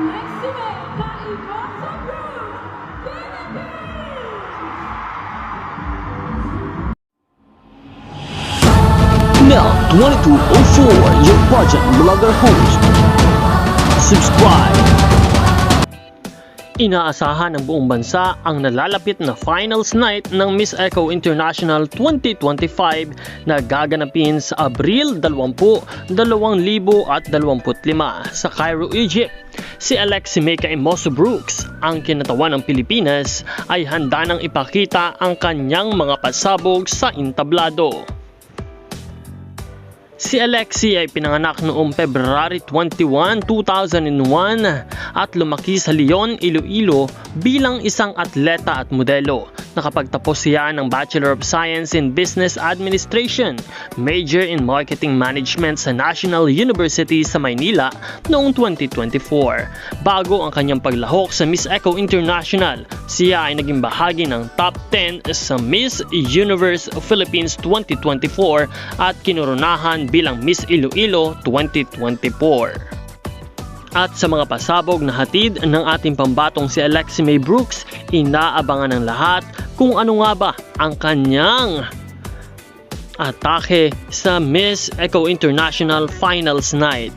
Now 2204, your budget vlogger host. Subscribe! Inaasahan ng buong bansa ang nalalapit na finals night ng Miss Eco International 2025 na gaganapin sa Abril 20, 2025 sa Cairo, Egypt. Si Alexi Meka Imoso Brooks, ang kinatawan ng Pilipinas, ay handa nang ipakita ang kanyang mga pasabog sa entablado. Si Alexi ay pinanganak noong February 21, 2001 at lumaki sa Leon, Iloilo bilang isang atleta at modelo. Nakapagtapos siya ng Bachelor of Science in Business Administration, major in Marketing Management sa National University sa Maynila noong 2024. Bago ang kanyang paglahok sa Miss Eco International, siya ay naging bahagi ng top 10 sa Miss Universe Philippines 2024 at kinoronahan bilang Miss Iloilo 2024. At sa mga pasabog na hatid ng ating pambatong si Alexi May Brooks, inaabangan ng lahat kung ano nga ba ang kanyang atake sa Miss Eco International Finals Night.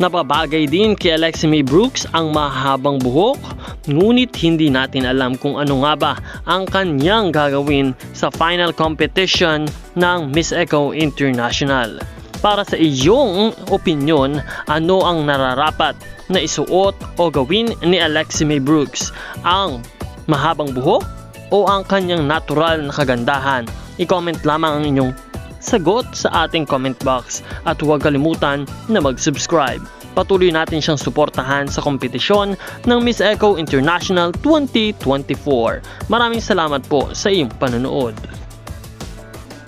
Napabagay din kay Alexi May Brooks ang mahabang buhok, ngunit hindi natin alam kung ano nga ba ang kanyang gagawin sa final competition ng Miss Eco International. Para sa iyong opinyon, ano ang nararapat na isuot o gawin ni Alexi May Brooks? Ang mahabang buhok o ang kanyang natural na kagandahan? I-comment lamang ang inyong sagot sa ating comment box at huwag kalimutan na mag-subscribe. Patuloy natin siyang suportahan sa kompetisyon ng Miss Eco International 2024. Maraming salamat po sa iyong panonood.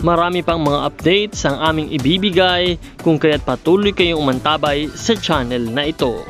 Marami pang mga updates ang aming ibibigay, kung kaya't patuloy kayong umantabay sa channel na ito.